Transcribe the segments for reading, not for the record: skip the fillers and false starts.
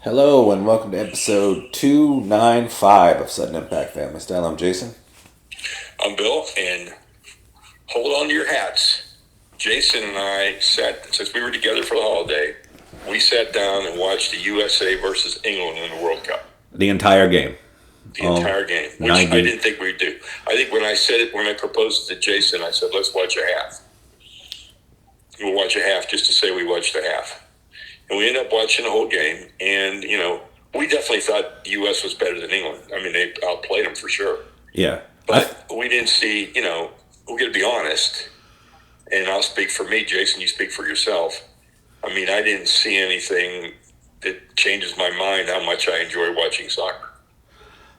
Hello and welcome to episode 295 of Sudden Impact Family Style. I'm Jason. I'm Bill, and hold on to your hats. Jason and I since we were together for the holiday, we sat down and watched the USA versus England in the World Cup. The entire game. The entire game, which 90. I didn't think we'd do. I think when I proposed it to Jason, I said, let's watch a half. We'll watch a half just to say we watched a half. And we ended up watching the whole game, and, we definitely thought the U.S. was better than England. I mean, they outplayed them for sure. Yeah. But we didn't see, we're going to be honest, and I'll speak for me, Jason, you speak for yourself. I mean, I didn't see anything that changes my mind how much I enjoy watching soccer.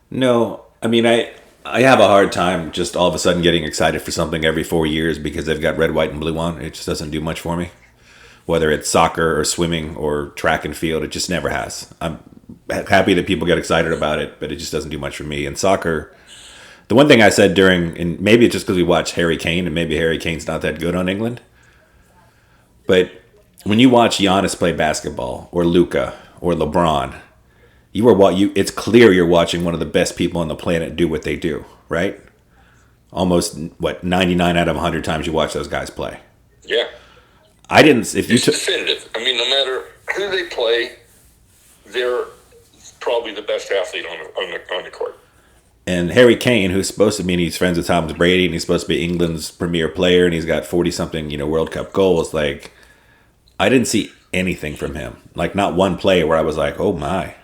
No, I mean, I have a hard time just all of a sudden getting excited for something every 4 years because they've got red, white, and blue on. It just doesn't do much for me. Whether it's soccer or swimming or track and field, it just never has. I'm happy that people get excited about it, but it just doesn't do much for me. And soccer, the one thing I said and maybe it's just because we watched Harry Kane, and maybe Harry Kane's not that good on England, but when you watch Giannis play basketball or Luka or LeBron, it's clear you're watching one of the best people on the planet do what they do, right? Almost 99 out of 100 times you watch those guys play. Yeah. It's definitive. I mean, no matter who they play, they're probably the best athlete on the court. And Harry Kane, who's supposed to mean he's friends with Tom Brady, and he's supposed to be England's premier player, and he's got 40-something, World Cup goals. Like, I didn't see anything from him. Like, not one play where I was like, oh my.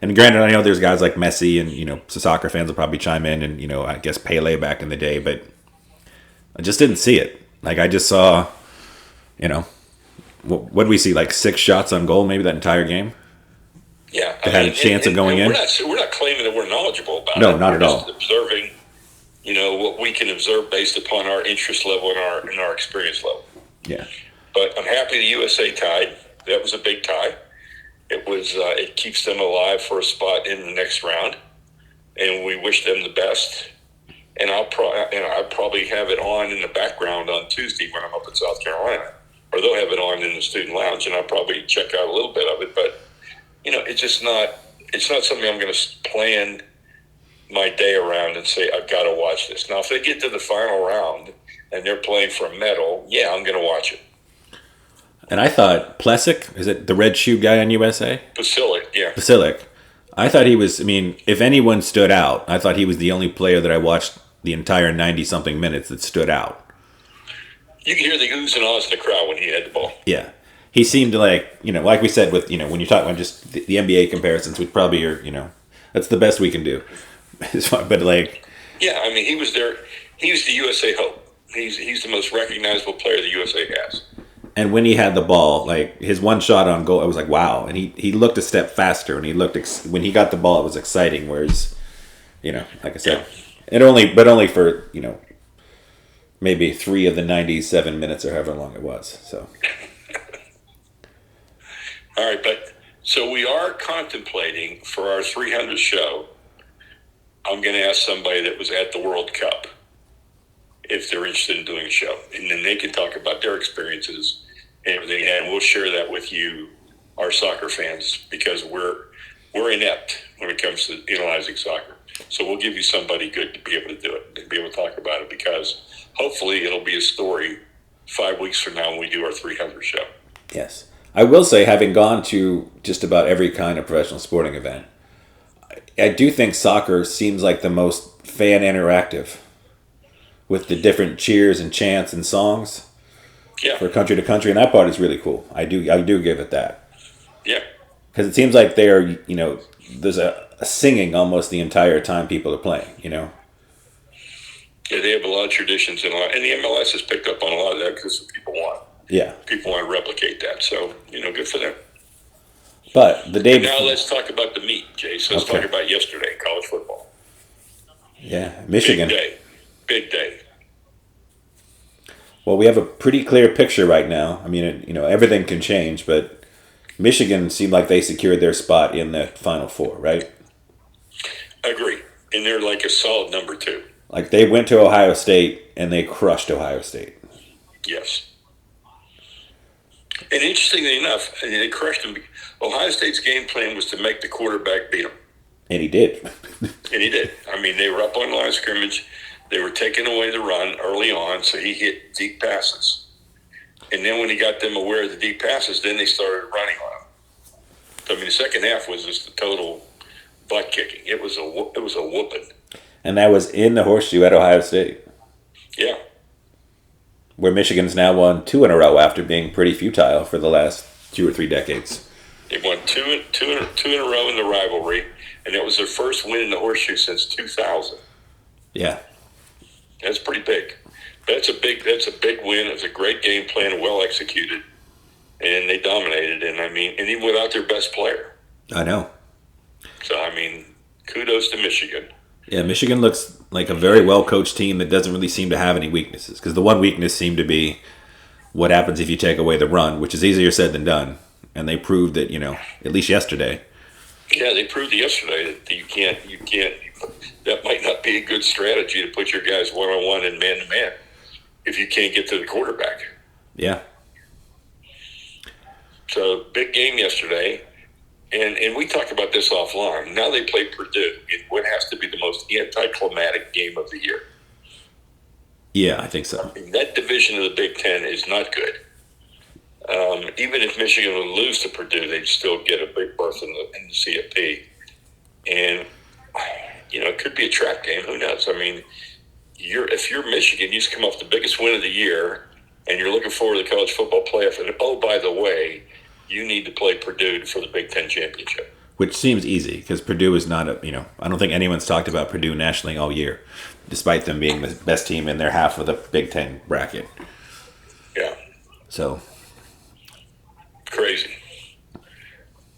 And granted, I know there's guys like Messi, and soccer fans will probably chime in, and I guess Pele back in the day, but I just didn't see it. Like, I just saw, what did we see? Like 6 shots on goal, maybe that entire game. Yeah, that had a chance of going in. We're not claiming that we're knowledgeable about it. No, not at all. We're just observing, what we can observe based upon our interest level and our experience level. Yeah. But I'm happy the USA tied. That was a big tie. It keeps them alive for a spot in the next round, and we wish them the best. And I'll probably have it on in the background on Tuesday when I'm up in South Carolina, or they'll have it on in the student lounge, and I'll probably check out a little bit of it. But it's not something I'm going to plan my day around and say I've got to watch this. Now, if they get to the final round and they're playing for a medal, yeah, I'm going to watch it. And I thought Plesic, is it the red shoe guy on USA? Basilic, yeah. Basilic. I thought he was, if anyone stood out, I thought he was the only player that I watched the entire 90-something minutes that stood out. You could hear the oohs and ahs in the crowd when he had the ball. Yeah. He seemed like we said with, when you're talking about just the NBA comparisons, we probably are, that's the best we can do. But yeah, I mean, he was there. He was the USA hope. He's the most recognizable player the USA has. And when he had the ball, like his one shot on goal, I was like, wow. And he looked a step faster, and when he got the ball, it was exciting. Whereas, like I said, but only for, maybe 3 of the 97 minutes or however long it was. So. All right, so we are contemplating for our 300th show. I'm going to ask somebody that was at the World Cup if they're interested in doing a show, and then they can talk about their experiences and everything, and we'll share that with you, our soccer fans, because we're inept when it comes to analyzing soccer. So we'll give you somebody good to be able to do it, to be able to talk about it, because hopefully it'll be a story 5 weeks from now when we do our 300th show. Yes. I will say, having gone to just about every kind of professional sporting event, I do think soccer seems like the most fan interactive with the different cheers and chants and songs for country to country. And that part is really cool. I do give it that. Yeah. Because it seems like there's a singing almost the entire time people are playing, Yeah, they have a lot of traditions and the MLS has picked up on a lot of that because people want. Yeah. People want to replicate that. So, good for them. But the day now let's talk about the meat, Jason. Let's talk about yesterday, college football. Yeah, Michigan. Big day. Well, we have a pretty clear picture right now. I mean, everything can change, but Michigan seemed like they secured their spot in the Final Four, right? I agree. And they're like a solid number 2. Like, they went to Ohio State, and they crushed Ohio State. Yes. And interestingly enough, they crushed them. Ohio State's game plan was to make the quarterback beat them. And he did. And he did. I mean, they were up on the line of scrimmage. They were taking away the run early on, so he hit deep passes. And then when he got them aware of the deep passes, then they started running on him. So, I mean, the second half was just a total butt kicking. It was a whooping. And that was in the horseshoe at Ohio State. Yeah. Where Michigan's now won 2 in a row after being pretty futile for the last 2 or 3 decades. They won two in a row in the rivalry, and it was their first win in the horseshoe since 2000. Yeah. That's pretty big. That's a big win. It was a great game plan, well executed, and they dominated. And I mean, and even without their best player. I know. So I mean, kudos to Michigan. Yeah, Michigan looks like a very well-coached team that doesn't really seem to have any weaknesses. Because the one weakness seemed to be what happens if you take away the run, which is easier said than done. And they proved that, at least yesterday. Yeah, they proved yesterday that you can't. That might not be a good strategy to put your guys one-on-one and man-to-man if you can't get to the quarterback. Yeah. So, big game yesterday. And we talked about this offline. Now they play Purdue in what has to be the most anticlimactic game of the year. Yeah, I think so. I mean, that division of the Big Ten is not good. Even if Michigan would lose to Purdue, they'd still get a big berth in the CFP. And, it could be a trap game. Who knows? I mean, if you're Michigan, you just come off the biggest win of the year, and you're looking forward to the college football playoff. And, oh, by the way, you need to play Purdue for the Big Ten championship. Which seems easy because Purdue is not I don't think anyone's talked about Purdue nationally all year, despite them being the best team in their half of the Big Ten bracket. Yeah. So. Crazy.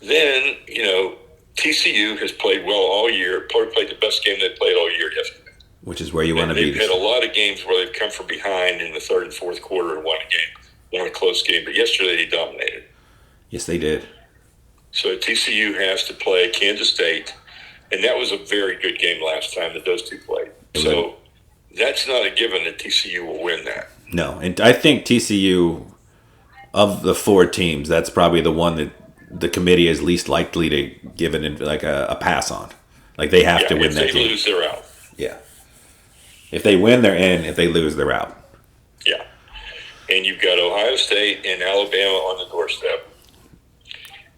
Then, TCU has played well all year, played the best game they played all year yesterday. Which is where you want to be. They've had a lot of games where they've come from behind in the third and fourth quarter and won a close game. But yesterday they dominated. Yes, they did. So TCU has to play Kansas State, and that was a very good game last time that those two played. So that's not a given that TCU will win that. No, and I think TCU, of the 4 teams, that's probably the one that the committee is least likely to give it a pass on. Like they have to win that game. If they lose, they're out. Yeah. If they win, they're in. If they lose, they're out. Yeah. And you've got Ohio State and Alabama on the doorstep.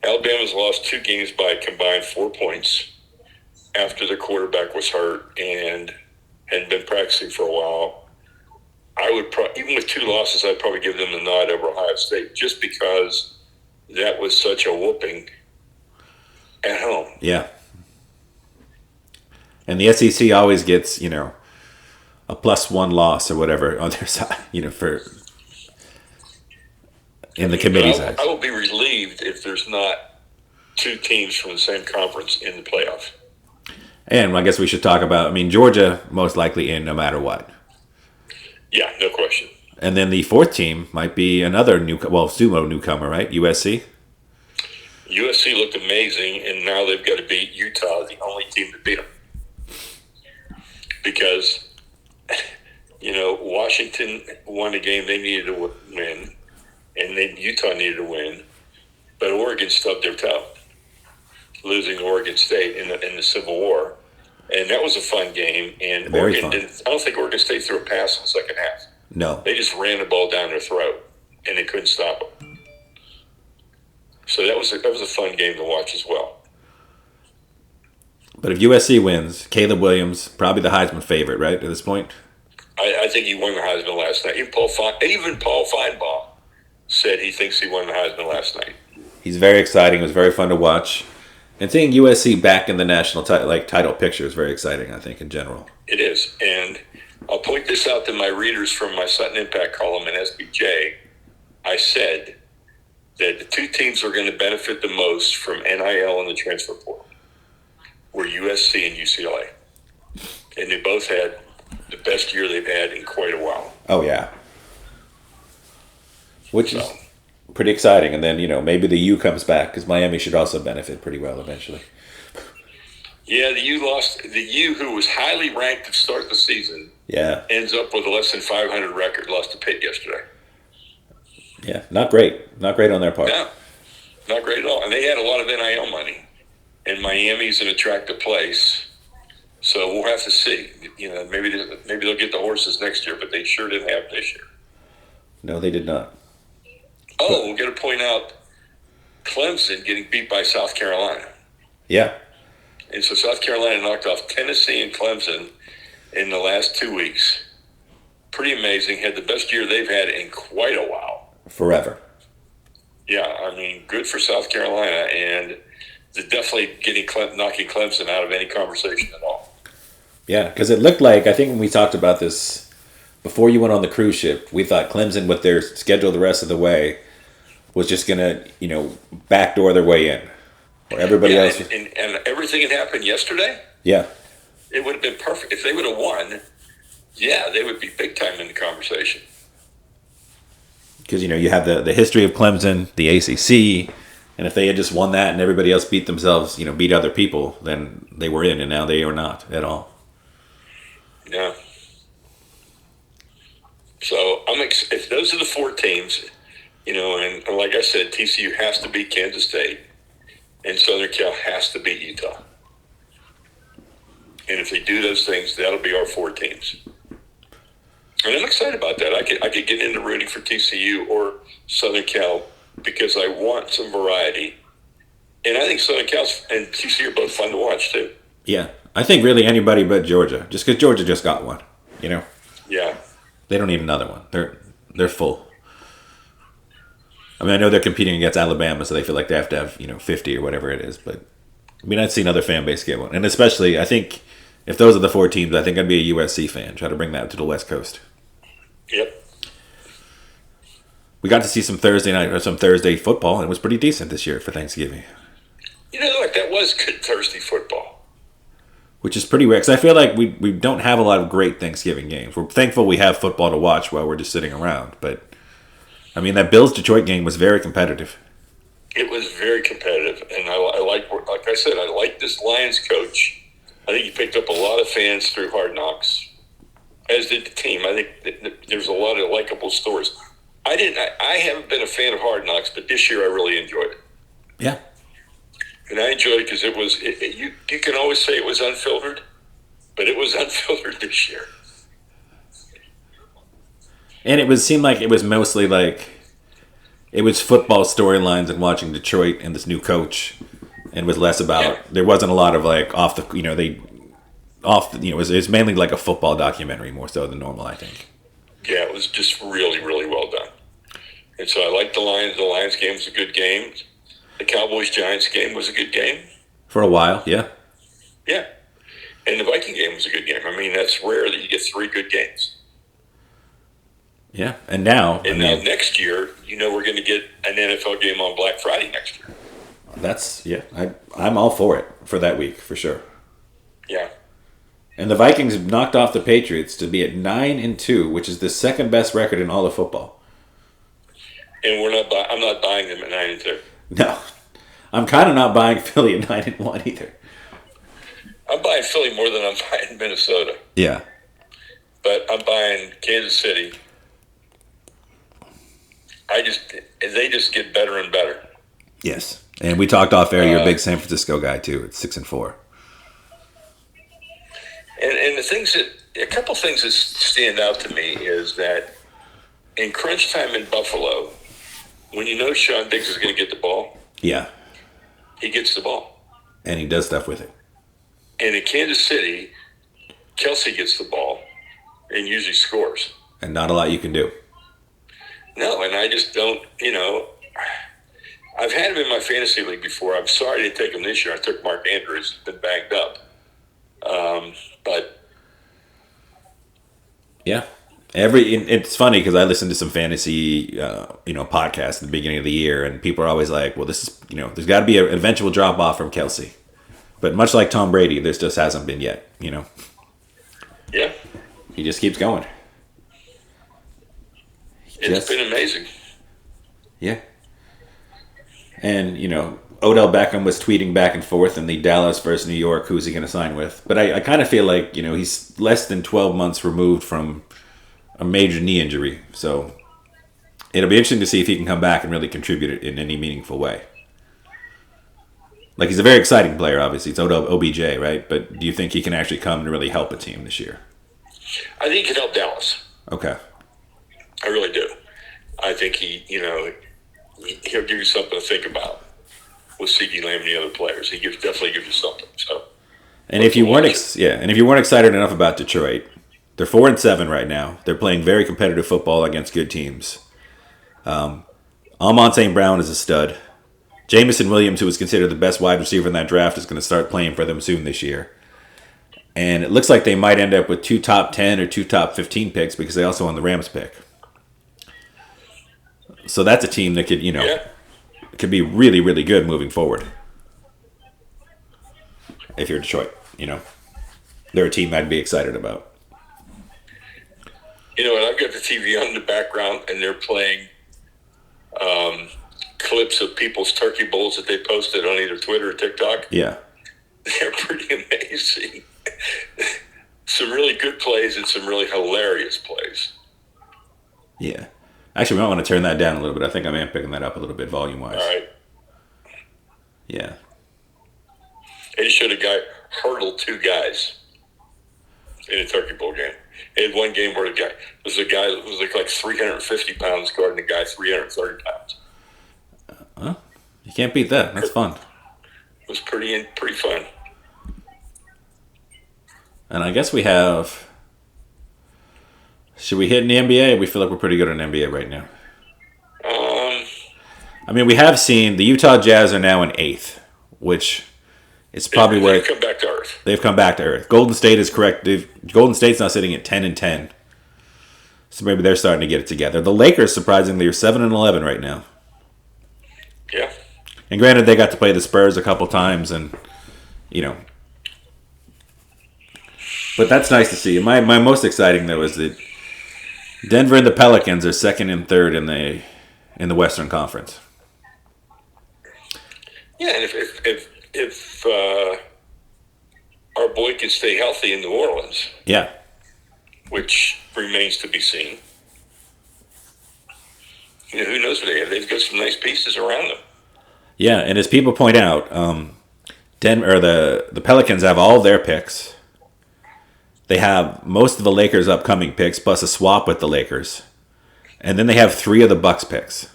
Alabama's lost 2 games by a combined 4 points after their quarterback was hurt and hadn't been practicing for a while. I would even with 2 losses, I'd probably give them the nod over Ohio State just because that was such a whooping at home. Yeah. And the SEC always gets, a +1 loss or whatever on their side, for in the committee's eyes. I will be relieved if there's not 2 teams from the same conference in the playoff. And I guess we should talk about, Georgia most likely in no matter what. Yeah, no question. And then the 4th team might be another sumo newcomer, right? USC? USC looked amazing, and now they've got to beat Utah, the only team to beat them. Because, Washington won a game they needed to win, and then Utah needed to win, but Oregon stubbed their toe, losing Oregon State in the Civil War. And that was a fun game, and Very Oregon fun. I don't think Oregon State threw a pass in the second half. No. They just ran the ball down their throat, and they couldn't stop them. So that was a fun game to watch as well. But if USC wins, Caleb Williams, probably the Heisman favorite, right, at this point? I think he won the Heisman last night. Even Paul Feinbaum said he thinks he won the Heisman last night. He's very exciting. It was very fun to watch. And seeing USC back in the national title picture is very exciting, I think, in general. It is. And I'll point this out to my readers from my Sutton Impact column in SBJ. I said that the 2 teams that are going to benefit the most from NIL and the transfer portal were USC and UCLA. And they both had the best year they've had in quite a while. Oh, yeah. Which is pretty exciting. And then, maybe the U comes back because Miami should also benefit pretty well eventually. Yeah, the U, who was highly ranked to start the season, ends up with a less than 500 record, lost to Pitt yesterday. Yeah, not great. Not great on their part. Yeah. Not great at all. And they had a lot of NIL money. And Miami's an attractive place. So we'll have to see. Maybe they'll get the horses next year, but they sure didn't have this year. No, they did not. Oh, we're going to point out Clemson getting beat by South Carolina. Yeah. And so South Carolina knocked off Tennessee and Clemson in the last 2 weeks. Pretty amazing. Had the best year they've had in quite a while. Forever. Yeah, I mean, good for South Carolina, and they're definitely knocking Clemson out of any conversation at all. Yeah, because it looked like, I think when we talked about this before you went on the cruise ship, we thought Clemson, with their schedule the rest of the way, was just going to, backdoor their way in. Or everybody else. And everything had happened yesterday. Yeah. It would have been perfect. If they would have won, yeah, they would be big time in the conversation. Because, you have the history of Clemson, the ACC, and if they had just won that and everybody else beat themselves, beat other people, then they were in, and now they are not at all. Yeah. So if those are the 4 teams, and like I said, TCU has to beat Kansas State, and Southern Cal has to beat Utah. And if they do those things, that'll be our 4 teams. And I'm excited about that. I could get into rooting for TCU or Southern Cal because I want some variety. And I think Southern Cal and TCU are both fun to watch, too. Yeah. I think really anybody but Georgia. Just because Georgia just got one, Yeah. They don't need another one. They're full. I mean, I know they're competing against Alabama, so they feel like they have to have, 50 or whatever it is. But, I'd see another fan base get one. And especially, I think, if those are the 4 teams, I think I'd be a USC fan. Try to bring that to the West Coast. Yep. We got to see some Thursday football, and it was pretty decent this year for Thanksgiving. That was good Thursday football. Which is pretty rare, because I feel like we don't have a lot of great Thanksgiving games. We're thankful we have football to watch while we're just sitting around. But, that Bills-Detroit game was very competitive. It was very competitive, and like I said, I like this Lions coach. I think he picked up a lot of fans through Hard Knocks, as did the team. I think there's a lot of likable stories. I haven't been a fan of Hard Knocks, but this year I really enjoyed it. Yeah. And I enjoyed it because you can always say it was unfiltered, but it was unfiltered this year. And seemed like it was mostly like, it was football storylines and watching Detroit and this new coach, and was less about, there wasn't a lot of like it was mainly like a football documentary more so than normal, I think. Yeah, it was just really, really well done. And so I liked the Lions. The Lions game was a good game. The Cowboys-Giants game was a good game. For a while, yeah. Yeah. And the Viking game was a good game. That's rare that you get 3 good games. Yeah, and now... And then next year, we're going to get an NFL game on Black Friday next year. I'm all for it for that week, for sure. Yeah. And the Vikings knocked off the Patriots to be at 9-2, which is the second best record in all of football. And I'm not buying them at 9-2. No. I'm kind of not buying Philly at 9-1 either. I'm buying Philly more than I'm buying Minnesota. Yeah. But I'm buying Kansas City. They just get better and better. Yes. And we talked off air, you're a big San Francisco guy too. It's 6-4. And a couple things that stand out to me is that in crunch time in Buffalo, when Sean Diggs is going to get the ball, yeah, he gets the ball. And he does stuff with it. And in Kansas City, Kelsey gets the ball and usually scores. And not a lot you can do. No, and I just don't, I've had him in my fantasy league before. I'm sorry I didn't take him this year. I took Mark Andrews. He's been banged up. But yeah, it's funny because I listened to some fantasy, podcasts at the beginning of the year, and people are always like, "Well, this is, there's got to be an eventual drop off from Kelsey," but much like Tom Brady, this just hasn't been yet. Yeah, he just keeps going. It's been amazing. Yeah, and Odell Beckham was tweeting back and forth in the Dallas versus New York, who's he going to sign with? But I kind of feel like, he's less than 12 months removed from a major knee injury. So it'll be interesting to see if he can come back and really contribute in any meaningful way. Like, he's a very exciting player, obviously. It's OBJ, right? But do you think he can actually come and really help a team this year? I think he can help Dallas. Okay. I really do. I think he'll give you something to think about with CeeDee Lamb and the other players. Definitely gives you something. So, and if you weren't excited enough about Detroit, they're 4-7 right now. They're playing very competitive football against good teams. Amon St. Brown is a stud. Jamison Williams, who was considered the best wide receiver in that draft, is going to start playing for them soon this year. And it looks like they might end up with 2 top 10 or 2 top 15 picks because they also won the Rams pick. So that's a team that could be really, really good moving forward. If you're Detroit, they're a team I'd be excited about. And I've got the TV on in the background, and they're playing clips of people's turkey bowls that they posted on either Twitter or TikTok. Yeah. They're pretty amazing. Some really good plays and some really hilarious plays. Yeah. Actually, we might want to turn that down a little bit. I think I am picking that up a little bit volume-wise. All right. Yeah. They showed a guy hurdle 2 guys in a turkey bowl game. They had one game where the guy was like 350 pounds guarding the guy 330 pounds. You can't beat that. That's fun. It was pretty fun. And I guess we have... Should we hit in the NBA? We feel like we're pretty good in the NBA right now. We have seen the Utah Jazz are now in 8th, which is probably where they've come back to earth. They've come back to earth. Golden State is correct. Golden State's now sitting at 10-10, so maybe they're starting to get it together. The Lakers, surprisingly, are 7-11 right now. Yeah. And granted, they got to play the Spurs a couple times, and but that's nice to see. My most exciting though is that Denver and the Pelicans are 2nd and 3rd in the Western Conference. Yeah, and if our boy can stay healthy in New Orleans, yeah, which remains to be seen. Who knows what they have? They've got some nice pieces around them. Yeah, and as people point out, Denver, the Pelicans have all their picks. They have most of the Lakers' upcoming picks, plus a swap with the Lakers. And then they have 3 of the Bucks picks.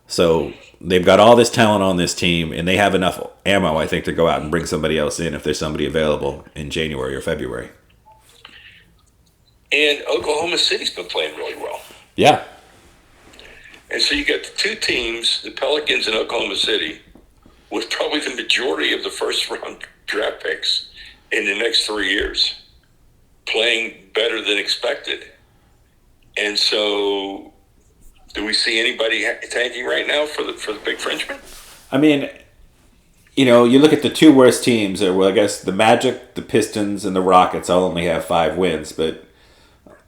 So they've got all this talent on this team, and they have enough ammo, I think, to go out and bring somebody else in if there's somebody available in January or February. And Oklahoma City's been playing really well. Yeah. And so you got the 2 teams, the Pelicans and Oklahoma City, with probably the majority of the first-round draft picks in the next 3 years, playing better than expected. And so, do we see anybody tanking right now for the big Frenchman? You look at the 2 worst teams. I guess the Magic, the Pistons, and the Rockets all only have 5 wins, but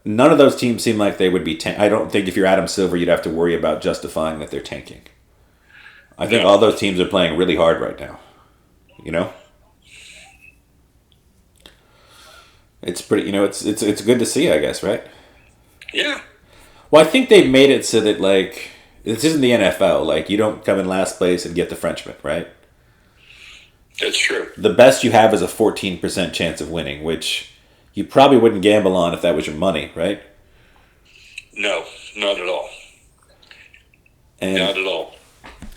none of those teams seem like they would be I don't think if you're Adam Silver, you'd have to worry about justifying that they're tanking. I think all those teams are playing really hard right now. It's pretty, it's good to see, I guess, right? Yeah. Well, I think they've made it so that, this isn't the NFL. You don't come in last place and get the Frenchman, right? That's true. The best you have is a 14% chance of winning, which you probably wouldn't gamble on if that was your money, right? No, not at all. Not at all.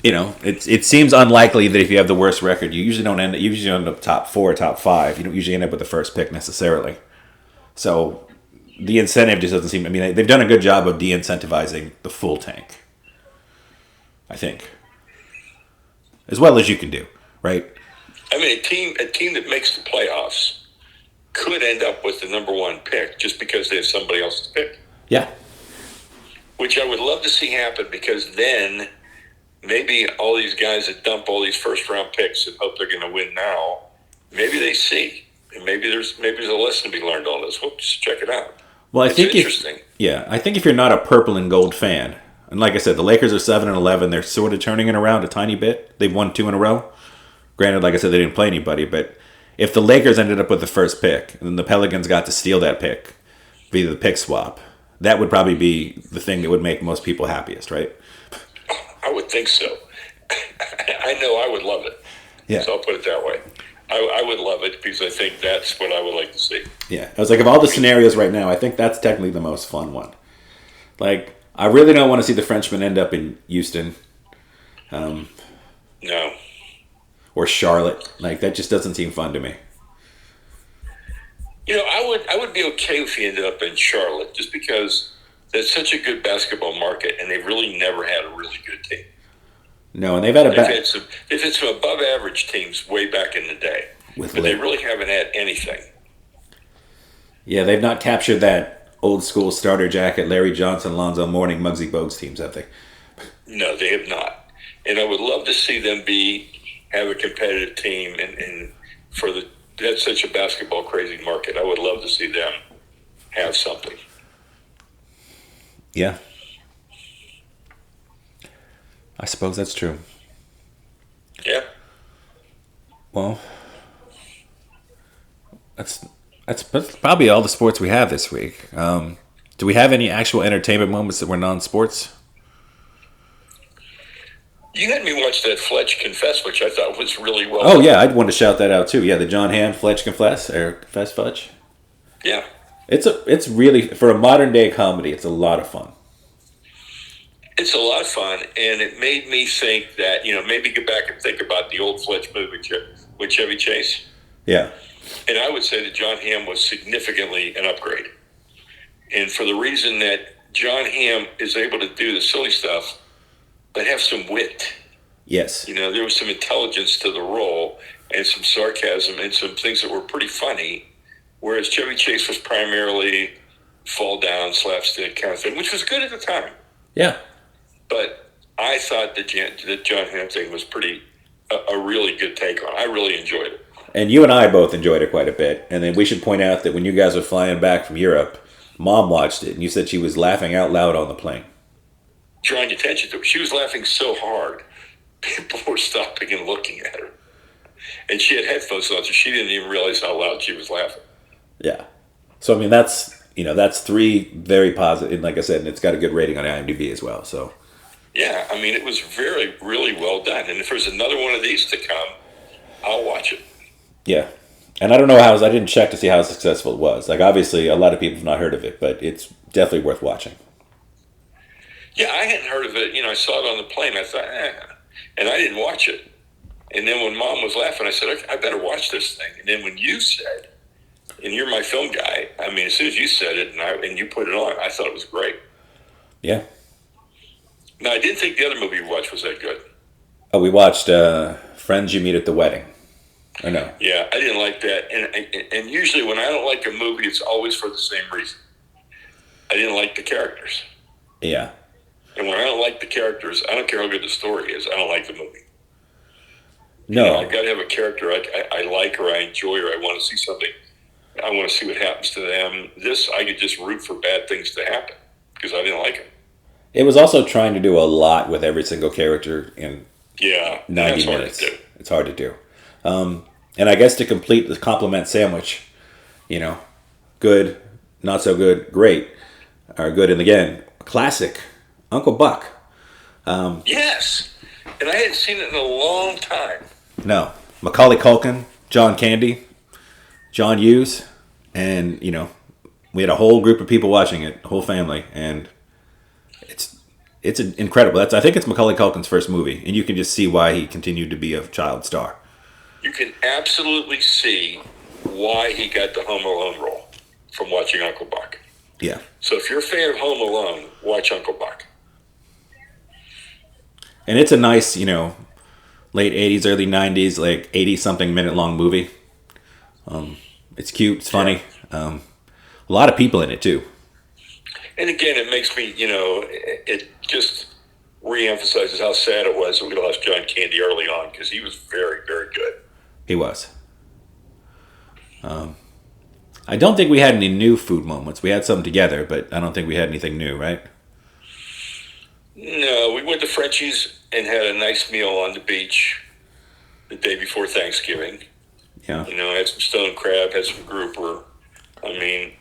It seems unlikely that if you have the worst record, you usually end up top 4, top 5. You don't usually end up with the first pick necessarily. So the incentive just doesn't seem. They've done a good job of de-incentivizing the full tank. I think, as well as you can do, right? A team that makes the playoffs could end up with the number 1 pick just because they have somebody else's pick. Yeah. Which I would love to see happen, because then maybe all these guys that dump all these first-round picks and hope they're going to win now, maybe they see, and maybe there's a lesson to be learned on this. We'll just check it out. Well, I think interesting. I think if you're not a purple and gold fan, and like I said, the Lakers are 7-11. They're sort of turning it around a tiny bit. They've won 2 in a row. Granted, like I said, they didn't play anybody, but if the Lakers ended up with the first pick, and then the Pelicans got to steal that pick via the pick swap, that would probably be the thing that would make most people happiest, right? I would think so. I know I would love it. Yeah. So I'll put it that way. I would love it because I think that's what I would like to see. Yeah. I was like, of all the scenarios right now, I think that's technically the most fun one. Like, I really don't want to see the Frenchman end up in Houston No. or Charlotte. Like, that just doesn't seem fun to me. I would be okay if he ended up in Charlotte just because that's such a good basketball market, and they've really never had a really good team. No, and they've had a They've had some above average teams way back in the day, with but they really haven't had anything. Yeah, they've not captured that old school starter jacket, Larry Johnson, Lonzo Mourning, Muggsy Bogues teams, have they? No, they have not. And I would love to see them have a competitive team, and that's such a basketball crazy market. I would love to see them have something. Yeah. I suppose that's true. Yeah. Well, that's probably all the sports we have this week. Do we have any actual entertainment moments that were non-sports? You had me watch that Fletch Confess, which I thought was really well Oh done. yeah, I'd want to shout that out too. Yeah, the John Hamm Fletch Confess or Confess Fletch. Yeah. It's really, for a modern day comedy, it's a lot of fun. It's a lot of fun, and it made me think that, maybe go back and think about the old Fletch movie with Chevy Chase. Yeah. And I would say that John Hamm was significantly an upgrade. And for the reason that John Hamm is able to do the silly stuff, but have some wit. Yes. There was some intelligence to the role and some sarcasm and some things that were pretty funny, whereas Chevy Chase was primarily fall down, slapstick kind of thing, which was good at the time. Yeah. But I thought that John Hamm thing was a really good take on it. I really enjoyed it. And you and I both enjoyed it quite a bit. And then we should point out that when you guys were flying back from Europe, Mom watched it, and you said she was laughing out loud on the plane. Drawing attention to it. She was laughing so hard, people were stopping and looking at her. And she had headphones on, so she didn't even realize how loud she was laughing. Yeah. So, I mean, that's three very positive, and like I said, and it's got a good rating on IMDb as well, so. Yeah, I mean, it was really well done. And if there's another one of these to come, I'll watch it. Yeah. And I don't know I didn't check to see how successful it was. Like, obviously, a lot of people have not heard of it, but it's definitely worth watching. Yeah, I hadn't heard of it. I saw it on the plane. I thought, and I didn't watch it. And then when Mom was laughing, I said, okay, I better watch this thing. And then when you said, and you're my film guy, I mean, as soon as you said it and you put it on, I thought it was great. Yeah. Now, I didn't think the other movie we watched was that good. Oh, we watched Friends You Meet at the Wedding. I know. Yeah, I didn't like that. And usually when I don't like a movie, it's always for the same reason. I didn't like the characters. Yeah. And when I don't like the characters, I don't care how good the story is, I don't like the movie. No. I've got to have a character I like or I enjoy or I want to see something. I want to see what happens to them. This, I could just root for bad things to happen because I didn't like them. It was also trying to do a lot with every single character in 90 minutes. It's hard to do. And I guess to complete the compliment sandwich, good, not so good, great, or good, and again, classic, Uncle Buck. Yes. And I hadn't seen it in a long time. No. Macaulay Culkin, John Candy, John Hughes, and, we had a whole group of people watching it, whole family, and it's incredible. I think it's Macaulay Culkin's first movie, and you can just see why he continued to be a child star. You can absolutely see why he got the Home Alone role from watching Uncle Buck. Yeah. So if you're a fan of Home Alone, watch Uncle Buck. And it's a nice, late 80s, early 90s, like 80-something minute long movie. It's cute. It's funny. A lot of people in it, too. And again, it makes me, it just reemphasizes how sad it was that we lost John Candy early on because he was very, very good. He was. I don't think we had any new food moments. We had some together, but I don't think we had anything new, right? No, we went to Frenchie's and had a nice meal on the beach the day before Thanksgiving. Yeah. Had some stone crab, had some grouper. I mean,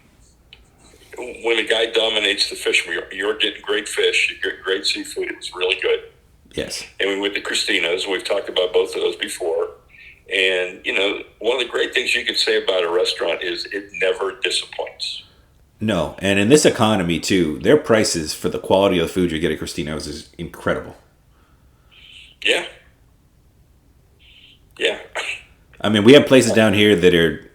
when a guy dominates the fish, you're getting great fish, you get great seafood. It's really good. Yes. And we went to Christina's. We've talked about both of those before. And, one of the great things you can say about a restaurant is it never disappoints. No, and in this economy too, their prices for the quality of the food you get at Christino's is incredible. Yeah. Yeah. I mean, we have places down here that are,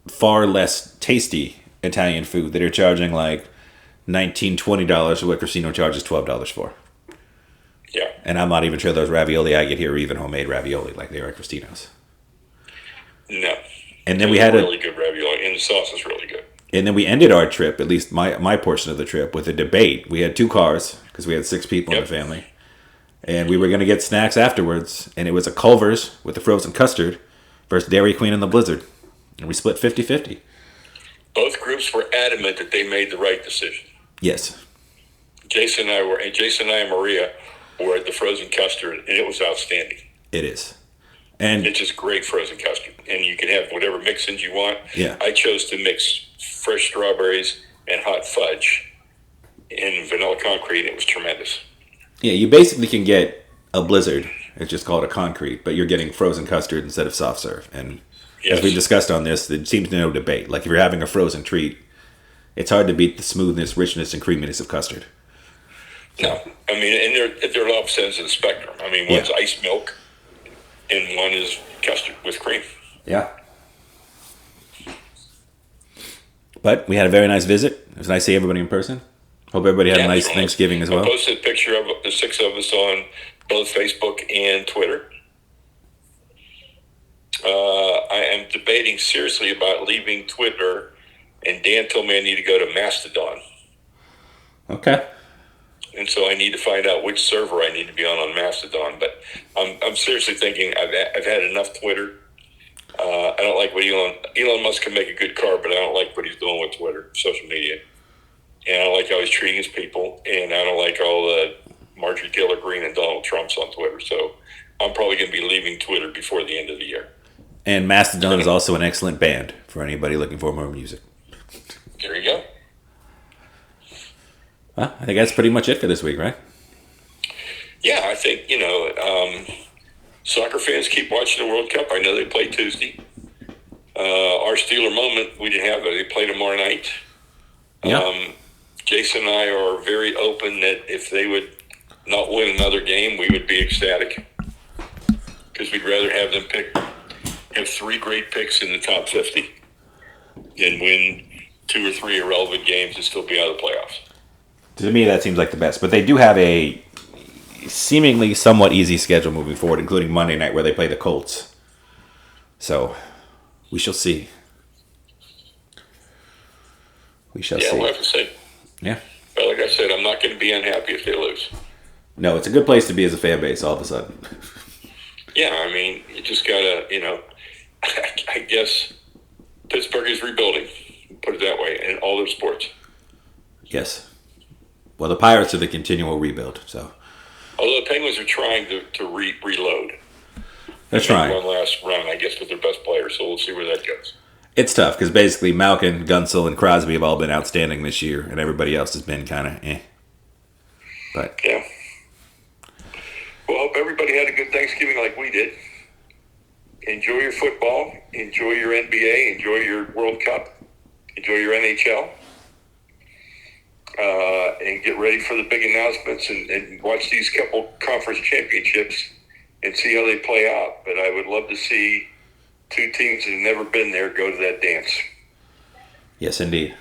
far less tasty Italian food that are charging like $19-20 for what Christino charges $12 for. Yeah. And I'm not even sure those ravioli I get here are even homemade ravioli like they are at Christino's. No. And then we had really good ravioli, and the sauce is really good. And then we ended our trip, at least my portion of the trip, with a debate. We had 2 cars because we had 6 people in the family. And we were going to get snacks afterwards. And it was a Culver's with the frozen custard versus Dairy Queen and the Blizzard. And we split 50-50. Both groups were adamant that they made the right decision. Yes. Jason and I and Maria were at the frozen custard, and it was outstanding. It is. And it's just great frozen custard. And you can have whatever mix-ins you want. Yeah. I chose to mix fresh strawberries and hot fudge in vanilla concrete. It was tremendous. Yeah, you basically can get a Blizzard. It's just called a concrete, but you're getting frozen custard instead of soft serve. And as we discussed on this, there seems no debate. Like if you're having a frozen treat, it's hard to beat the smoothness, richness, and creaminess of custard. No, I mean, and they're opposite ends of the spectrum. I mean, one's ice milk, and one is custard with cream. Yeah. But we had a very nice visit. It was nice to see everybody in person. Hope everybody had a nice Thanksgiving as well. I posted a picture of the 6 of us on both Facebook and Twitter. I am debating seriously about leaving Twitter, and Dan told me I need to go to Mastodon. Okay. And so I need to find out which server I need to be on Mastodon. But I'm seriously thinking I've had enough Twitter. I don't like what Elon Musk can make a good car, but I don't like what he's doing with Twitter, social media. And I don't like how he's treating his people. And I don't like all the Marjorie Taylor Greene and Donald Trumps on Twitter. So I'm probably going to be leaving Twitter before the end of the year. And Mastodon is also an excellent band for anybody looking for more music. There you go. Well, I think that's pretty much it for this week, right? Yeah, I think, soccer fans keep watching the World Cup. I know they play Tuesday. Our Steeler moment, we didn't have it. They play tomorrow night. Yeah. Jason and I are very open that if they would not win another game, we would be ecstatic. Because we'd rather have them have 3 great picks in the top 50 than win 2 or 3 irrelevant games and still be out of the playoffs. To me, that seems like the best. But they do have a seemingly somewhat easy schedule moving forward, including Monday night where they play the Colts. So, we shall see. We shall see. Yeah, we'll have to see. Yeah. But like I said, I'm not going to be unhappy if they lose. No, it's a good place to be as a fan base all of a sudden. Yeah, I mean, you just got to, I guess Pittsburgh is rebuilding, put it that way, in all their sports. Yes. Well, the Pirates are the continual rebuild, so. Although the Penguins are trying to reload. They're trying. One last run, I guess, with their best players, so we'll see where that goes. It's tough because basically Malkin, Gunsel, and Crosby have all been outstanding this year, and everybody else has been kind of eh. But yeah. Well, hope everybody had a good Thanksgiving like we did. Enjoy your football. Enjoy your NBA. Enjoy your World Cup. Enjoy your NHL. And get ready for the big announcements and watch these couple conference championships and see how they play out. But I would love to see 2 teams that have never been there go to that dance. Yes, indeed.